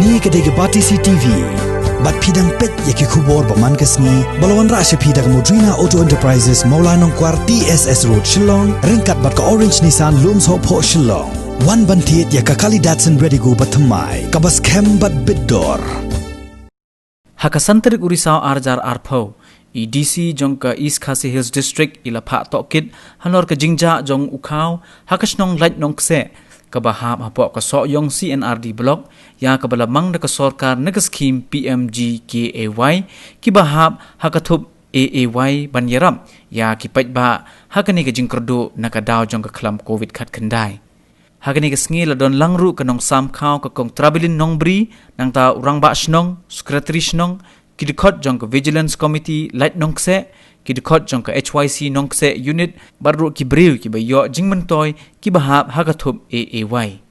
Ni kedai Bati CCTV. Bat pidang pet yaki kubor paman kesni. Balawan rasya pidang Modrina Auto Enterprises Maulanong Kwar TSS Road Shillong. Ringkat bat ka Orange Nissan Lums Hop Ho Shillong. Wan bantiet yaka kali Datsun ready go batamai. Kabas kem bat bidor. Hakasantarik Urisau Arjar Arpo. EDC jong ka East Khasi Hills District ila Pha Tokit hanor ka jingja jong ukhaw hakasnong light nong kse kabahap hapo ka so yong CNRD block ya kabalamang na ka sorkar naga scheme PMGKAY kibahap hakathup AAY banyaram ya kipait ba hakani ka jingkrdo nakadaw jong ka klam COVID khat khandai hakani ka sngi la don langru kanong samkhaw ka kong trabilin nongbri nang ta urang ba snong secretary snong kidikot jong ka vigilance committee light nongse kidikot jong ka HYC nongse unit baru kibriu ki bayo jingmentoy ki bahap hagathup AAY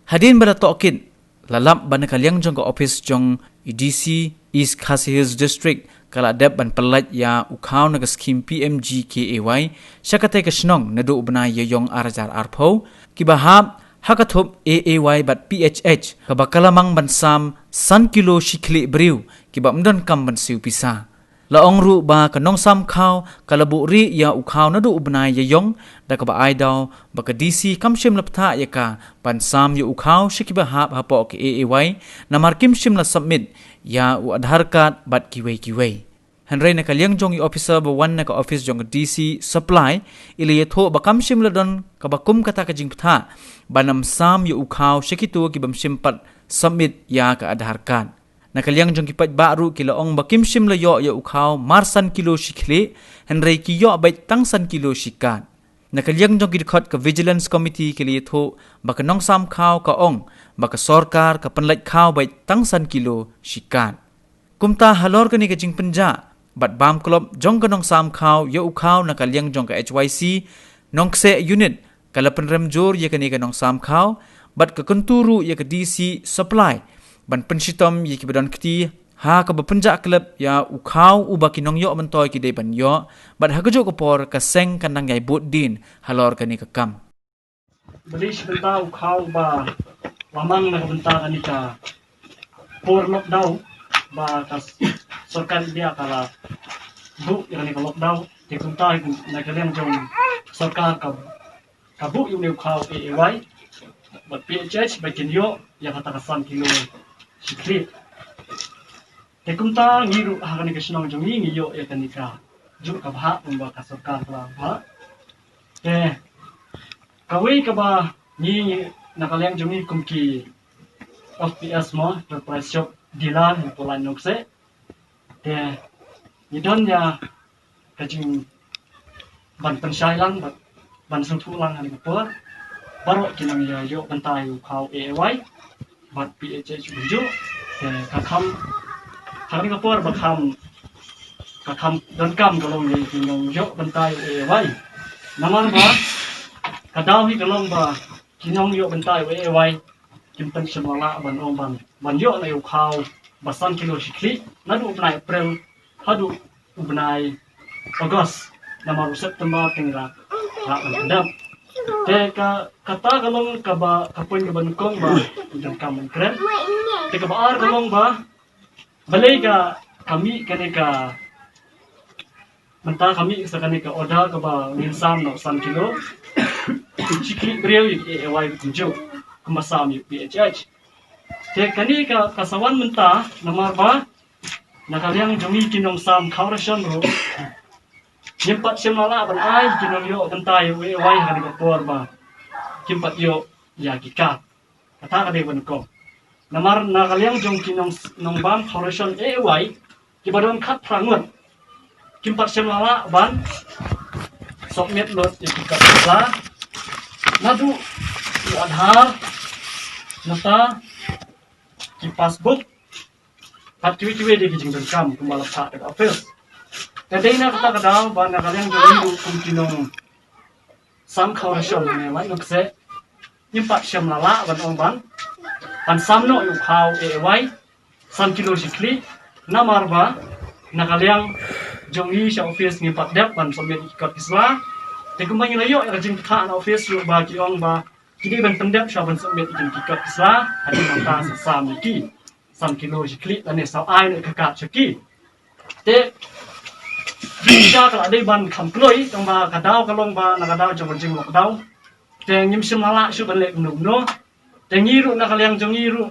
hadin bala tokit lalap ban kalyang jong ka office jong EDC East Khasi Hills District kala dep ban pelat ya ukhaw na ka scheme PMGKAY syakate ka snong nadu ubnay yong arjar arpo ki bahap hakathup AAY bat PHH kabakalamang bansam san kilo shikli briu kiba mdan kam bansiu pisa laong ru ba kanong sam khaw kalabu ri ya ukhaw nadu ubnay yayong da ka ba aidaw baka DC kamshim laptha yaka bansam yu ukhaw shikiba hap hapo ke AAY na markim shim la submit ya u adhar card bat kiway Henry na kalyang jong officer ba wan na ka office jong DC supply ili yatho bakam shim la don kabakum kata ka jingptha banam sam yu ukhaw shikitu kibam shimpat submit ya ka adhar card na kalyang jong kipat baru kilaong bakim shim la yo ya ukhaw marsan kilo shikhle Henry ki yo bait tangsan kilo shikat na kalyang jong kidkhot ka vigilance committee kili yatho bakanong sam khaw ka ong baka sorkar ka panlait khaw bait tangsan kilo shikat kumta halor kani ka jingpenja bat bam klop jong kanong sam khaw ya ukhaw na kalyang jong ka HYC nongse unit kala penrem jor ya kani kanong sam khaw bat ka kunturu ya ka DC supply ban penshitom ya ki badan kti ha ka bapenja klub ya ukhaw uba kinong yo mentoy ki de ban yo bat hagajo ko por ka seng kanang yai bot din halor kani ka kam balish benta ukhaw ba lamang na benta kani ka por lockdown ba kas sorkar dia kala bu yang ni lockdown ti kunta na kalian jong sorkar ka bu yung ni ukhaw AAY but PHH bakin yo ya kata kasan kilo sikri te kunta ngiru hakani ka sinong jong ngi yo ya kanika ju ka bha umba ka sorkar kala ba te kawi ka ba ni nakaliang jong ni kumki FPS mo the price shop dilan polan nokse te nidon ya kajing ban pensailan ban suntulang ani por baru kinang ya yo bantai ukhaw AAY bat PHH bujo te kakam hari kapor bakam dan kam kalong ni kinang yo bantai AAY naman ba kadaw hi kalong ba kinang yo bantai AAY kimpan semala ban omban ban yo na ukhaw basan kilo shikli nadu ubnai April hadu ubnai August nama September tingra ra bandam te ka kata kalong ka ba kapoy ka bankong ba dan kaman kren te ka baar kalong ba balay ka kami kani ka menta kami sa kani ka order ka ba minsam no san kilo shikli breu AAY kunjo kumasam yu PHH te kani ka kasawan menta namar ba nakaliang jongi kinong sam kaurasyon ro kimpat simala ban ai kinong yo bentai AAY kani ka por ba kimpat yo ya kika kata ka de ban ko namar nakaliang jong kinong nong bam kaurasyon AAY kibadon khat prangut kimpat simala ban submit lot ikika la nadu adhar nata ki passbook pat kiwi de kijing dan kam kumala sa de office tadai na kata kadaw ba na kalyang jong kum kinong sam kaurasyon ne wai nokse impak syam lala ban ong ban pan sam no yu khaw AAY sam kilo shikli namar ba na kalyang jong yi sa office ngi pat dep ban submit ikot isla te kumang layo ya jing tha na office yu ba ki ong ba kini ban pendep sa ban submit ikin ikot isla hadi mata sa sam ki 3 kilo klik dan sau ai nữa cả chaki te bisa kalau ada ban kamploi tong ba kadau kalong ba na kadau jong jing lok dau te nyim sim lala su ban lek num no te ngiru na kaliang jong ngiru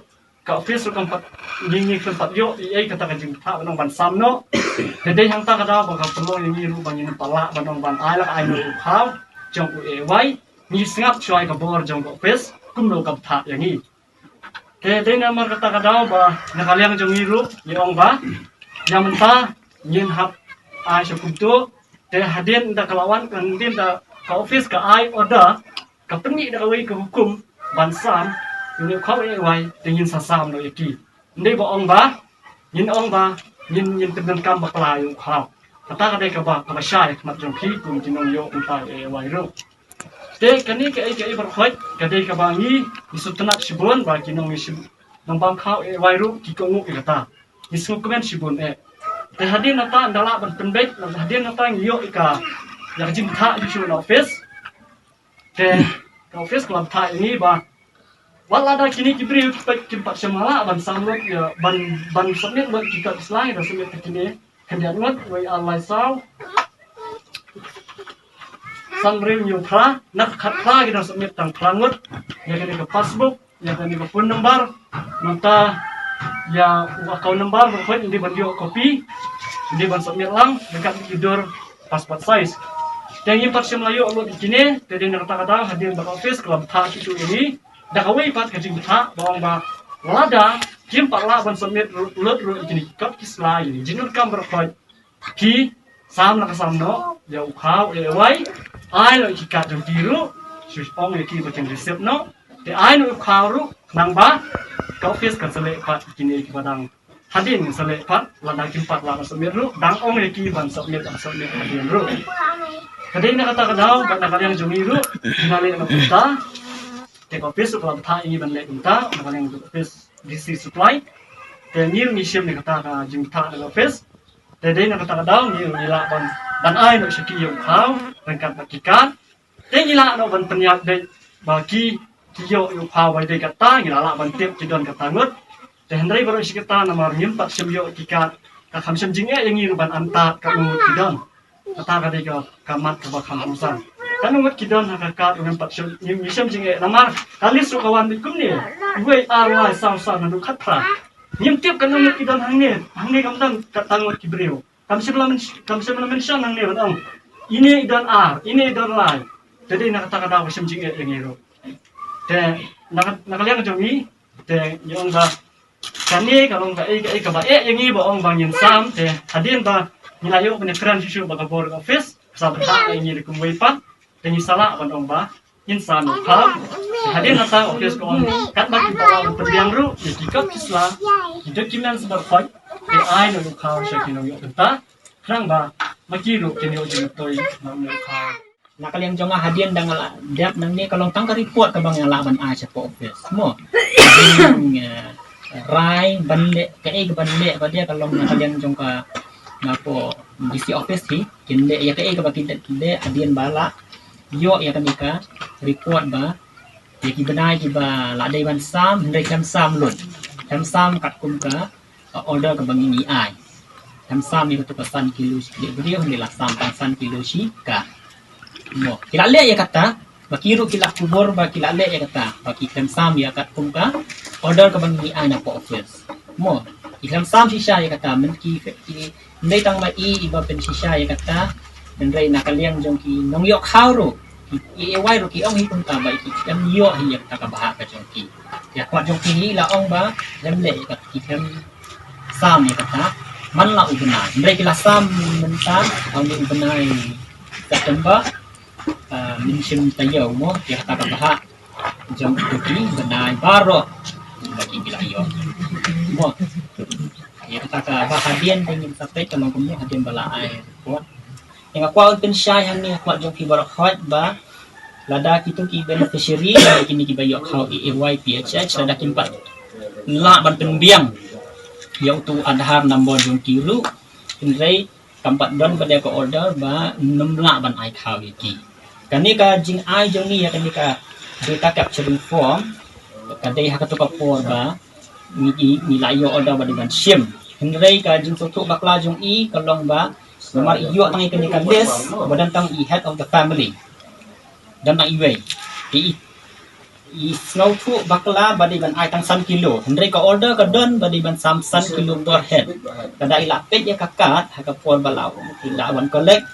ka office ru kampat ngingi kampat yo ai kata ka jing tha nong ban sam no te dei hang ta kadau ba ka peloi ngiru ban yin pala ban nong ban ai la ai no khau jong u e wai ni singap choi ka bor jong office kum no kap tha yang ni te dei na mar kata kadau ba na kaliang jong ngiru ni ong ba yang mentah nyin hap ai cukup tu te hadin da kalawan kan din da ka office ka ai order ka peni da wei ka hukum ban sam ni khau ai wai te yin sa sam no yaki ndai bo ong ba yin ten kam ba kla yu khau kata ka dei ka ba ka sha mat jong ki kum jinong yo un ta ai wai ro te kani ka ai bar khoi ka dei ka ba ni isutnak sibon ba kinong ni nang bang khau ai wai ro ki ko ngu ka ta ni su komen sibon e te hadin nata ndala ban penbek hadin nata ngiyo ika yang jim tha di office te office club tha ini ba wala da kini kibri kimpat semala ban samlot ya ban submit ban kita slide da submit kini kendian ngot wai online saw samrim yu thra nak khat thra kita submit tang thrangut ya kini ke passbook ya kini ke phone number nota ya account number berkait ini video copy ini ban submit lang dekat tidur passport size dan yang part Melayu Allah di sini jadi kata-kata hadir di office club tha itu ini dah kawai pat kajing tha bawang ba lada kim parla ban submit lut ru ini kap kisla ini jinur kam berkait ki sam nak sam no ya ukhau e wai ai lo ikat jong diru sus ong ki bacang receipt no te ai no ukhau ru nang ba ka office kan selek pat kini ki padang hadin selek pat lada kimpat la submit ru dang ong ki ban submit hadin ru kadai na kata kadau ban nak yang jumi ru dinale na kita te office club tha ini ban le kita nak yang office DC supply te new ni ship ni kata ka jim tha na office te dei na kata kadau ni la ban ai no shiki yo khau rangkat bakikan te ni la no ban penyak dei bagi kiyo yo khau bai dei kata ni la ban tip kidon kata ngut te hendrai baru sikita namar nyimpat semyo kikat ka kham sem jing e yang ni ban anta ka ngut kidon kata ka dei ka kamat ka bakam usan kan ngut kidon ha ka dengan pat sem ni sem jing e namar kali su kawan bikum ni wei arwai sam na du khatra nyim tip kan ngut kidon hang ni kam dan kata ngut kibreu kam sem mention hang ni ban ini dan ini dan lai jadi nak kata kata sem jing e yang ni ro te nak liang jong ni te yong ba kani kalau nggak ka ba yang ni ba ong bang yin sam te hadin ba nilayo penekran susu ba kabor office sabat yang ni kum wei pa te ni sala ban ong ba yin sam ka hadin nata office ko ong kat ba ki ba pendiang ru ni kikap kisla ki document sebar khoi te ai no ka shakin no yo ta krang ba makiru kini yo jeng toi no ka nak kalian jonga hadian dangal dap nang ni kalau tang ka report ka bang yang laban a cha office mo rai bande ka e bande ba dia kalau nak kalian jongka ngapo DC office hi kinde ya ka e ka bakinde kinde hadian bala yo ya ka report ba ya ki benai ki ba la dai ban sam ndai kam sam lut kam sam kat kum ka order ka bang ni ai kam sam ni tu pesan kilo sikit dia ni lah sam san kilo si ka mo kila le ya kata bakiru kila kubur ba kila le ya kata baki kam sam ya kat kum ka order ka bang ni ai na po office mo ikam sam sisya ya kata men ki ndai tang mai iba pen sisya ya kata ndai nakaliang jong ki nong yok hauru i wai ro ki ong hi kum ta ba ki kam yo hi ya kata ka ba ka jong ki ya kwat jong ki la ong ba jam le ka ki kam sam ya kata man la ubna ndai ki la sam men ta au ni ubna September min sim tayo mo ya kata ka ba jong ki benai baro bagi bila yo mo ya kata ka ba hadian dengan sampai kalau kamu hadian bala air kuat yang aku akan share yang ni aku jom ki barakat ba lada kita ki beneficiary kini ki bayo kau EYPHH lada ki 4 la ban pembiang ya tu adhar number jom ki lu indrai kampat don pada ko order ba 6 la ban ai kau ki kani ka jing ai jong ni ya kani ka data capturing form kadai hak tu ka por ba ni la yo order ba di ban shim Henry ka jing sotu bakla jong I kalong ba nomor iyo tangi kini ka list badan tang I head of the family dan tang iwe I snow tu bakla badi ban ai tang 1 kilo Henry ka order ka don badi ban 1 kilo per head kada ila pet ya kakat ha ka por balau ila wan collect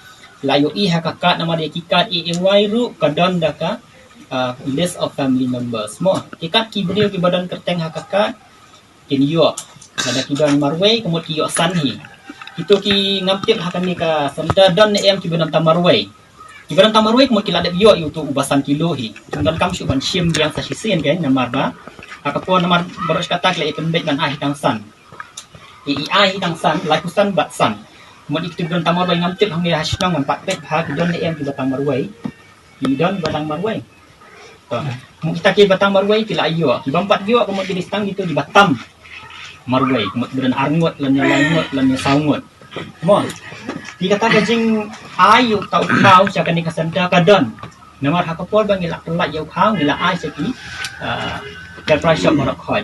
ila yo I ha kakat nama dia kikat I ru ka don da ka list of family members mo kikat ki brio ki badan kerteng ha kakat kin yo kada ki don marway kemut ki yo sanhi itu ki ngampip ha kami ka sanda don em ki badan tamarway ki badan tamarway kemut ki ladep yo tu ubasan kilo hi dan kam syu ban shim yang sa sisen kan namar ba akapon namar baros kata kle ipembet ban ai tang san ai tang san lakusan bat san kemut ki badan tamarway ngampip hang ya hasnang man pat pet ha ki don em ki badan marway ki don badan marway kita ki batang marway kila ayo ki bampat yo kemut di stang itu di Batam marway kemut beran arngot lan langot lan saungot mo di kata gajing ayu tau kau sia kan ni kasanda kadon namar hakapol bang ila kelat yo kau ila ai seki ka price of morak khoi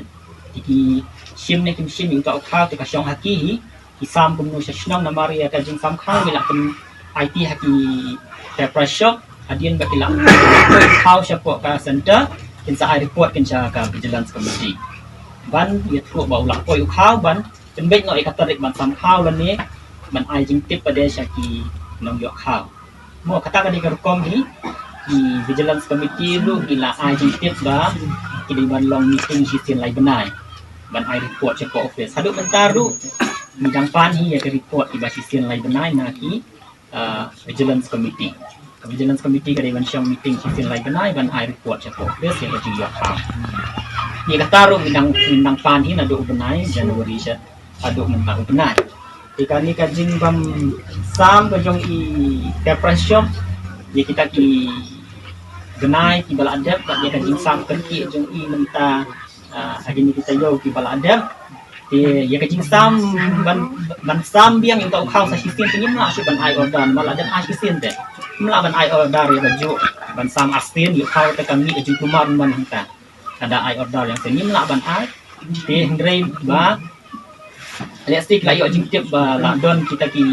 ki sim ne kim sim yu tau kau te ka syong haki ki sam kum no shnong namar ya gajing sam kau ila kum IT haki ka price of adian ba ila kau sia po ka center kin sa report kin sa ka vigilance committee ban ya thu ba ulak poi khao ban jembek no ikatarik ban sam khao lan ni ban ai jing tip pada syaki nong yo khao mo kata ka di kom hi di vigilance committee lu ila ai jing tip ba di ban long meeting sisin lai benai ban ai report sa office hadu mentaru bidang pan hi ya ke report di sisin lai benai na ki vigilance committee vigilance committee ka di ban syang meeting sisin lai benai ban ai report sa office ya ke yo khao ni kataro mindang pan hin adu benai Januari sya adu mentang benai ikan ni kajing bam sam kajong I kapras shop ye kita ki benai ki bala adab kat dia kajing sam kan ki jong I menta hari ni kita yo ki bala adab ye kajing sam ban sam biang untuk kau sa sistem penyim lah ban ai order bala adab ai sistem te mla ban ai order ya baju ban sam astin yu kau te kami kajing kumar ban hanta ada ai order yang senyum lah ban ai di Henry ba lihat stik lah yo jingtip ba la don kita ki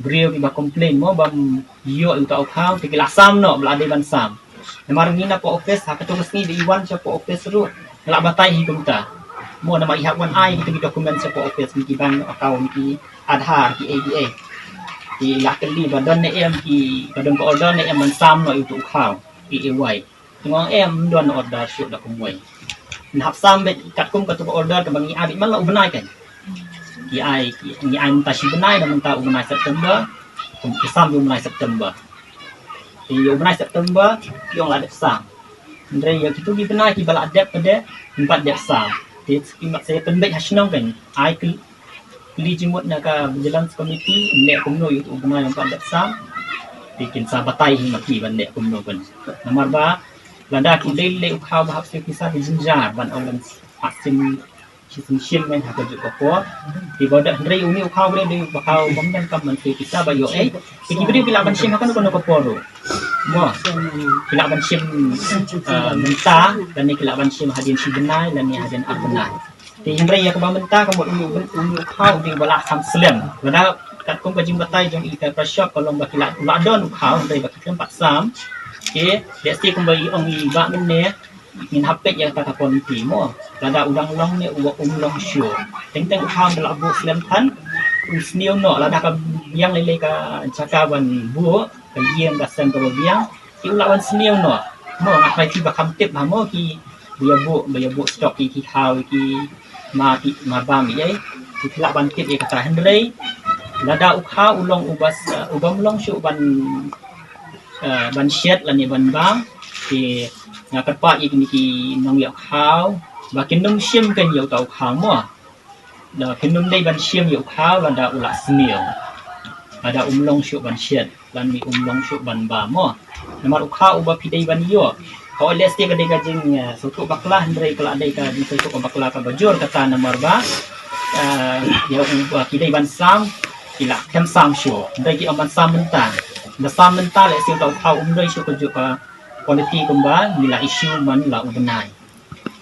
brio ki ba complain mo bam yo itu kau ki lasam no bla de ban sam namar ngina po office ha ketulis ni di iwan sa po office ru la batai hi kumta mo nama ihak wan ai kita dokumen sa po office ki ban account ki Aadhaar ki ABA ki la kali ba don ne em ki ba don ko order ne em ban sam no itu kau EAY ngong em don order shoot dak kumoi nap sambe kat kum kat order ke bangi abit man la ubnai kan ki ai menta si benai dan menta ubnai September kum sam ubnai September di ubnai September yong la dep sam ndre ya kitu gi benai ki bala dep pada 4 dep sam di skimat saya penbek hasnong kan ai kli jimut na ka vigilance committee ne kum no yu ubnai 4 dep sam bikin sabatai hi maki ban ne kum no kan nomor ba landa ki le khao ba hapse ki sa di jinjar ban orang asim shim men ha ka ju ko di bodak ndre uni khao bre di khao bom dan kam man ki sa ba yo ki bri bila ban shim kan ko no ko poro mo bila ban shim menta dan ni bila ban shim hadin si benai dan ni hadin arbenai di ndre ya ka ba menta ka mo uni khao di bala sam slem landa kat kum ka jing batai jong I ka prashop kolong ba kila la don khao ndre ba ki tempat sam okay, dia sti kembali ong I ba min ne min hapet yang kata pon ti mo lada udang long ne uwa long show teng kham la bu slam than usniu no lada ka yang lele ka cakawan bu ka yem ka sen ko biang ki ulawan sniu no mo ngapai ti ba kam tip ba mo ki biya bu stock ki how ki ma ba mi ai ki la ban tip e kata Henry lada ukha ulong ubam long show ban shed lan ni ban bang thì nhà các bạn ý ki nông nghiệp khao và cái nông xiêm cái nhiều tàu khao mà là cái nông đây ban xiêm nhiều khao là đã ula smil ada long shu ban shed lan mi long shu ban ba mà nama khao uba pidai ban yo kalau les dia kadai kajing suku baklah ndrai kala dai ka di suku baklah ka bajur kata nomor ba ya uba pidai ban sam ila kem sam shu ndrai ki aman sam mentang na sam mental le siu tau khao ndrai shu ko ju ka quality kumba nila issue man la ubenai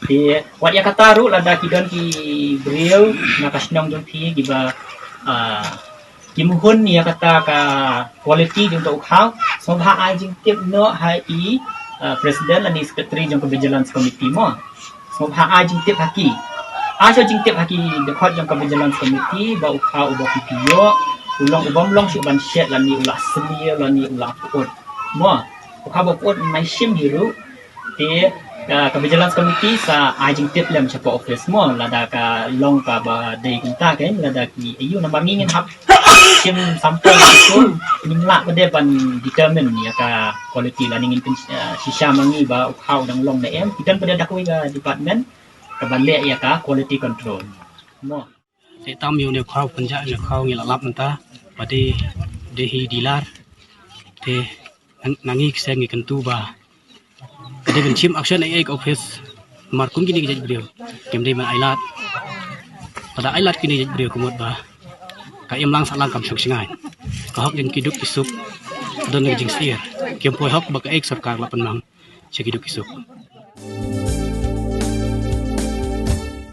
Di wat ya kata ru lada kidon ki beliau nakasnong jong pi giba kim hun ya kata ka quality jong to khau so ha ai jing tip no hai i president ani secretary jong ke vigilance committee mo so ha ai jing tip haki a cho jing tip haki de khot jong ke vigilance committee ba khau ba pi yo ulong ubam long si ban shet lani ulah seni lani ulah pot mo khau ba pot mai sim hiru di ke vigilance committee sa ajing tip lem cepo office mo lada ka long ka ba de kunta kan lada ki ayu nambah ngin hap sim sampai itu nimla ba de ban determine ya ka quality la ngin sisha mangi ba khau dang long na em kitan pada dakui ga department ka ban le ya ka quality control mo te tam yu ne khau panja ne khau ngi lap menta padi de hi dilar te nangi sengi kentu ba kade kan chim action ai office mar kum gini jej brio kem de man ailat pada ailat kini jej brio kumut ba ka em lang salang kam suk singai ka hok jen kiduk isuk don ne jing sier kem poi hok ba ka ek sarkar lapan mang che kiduk isuk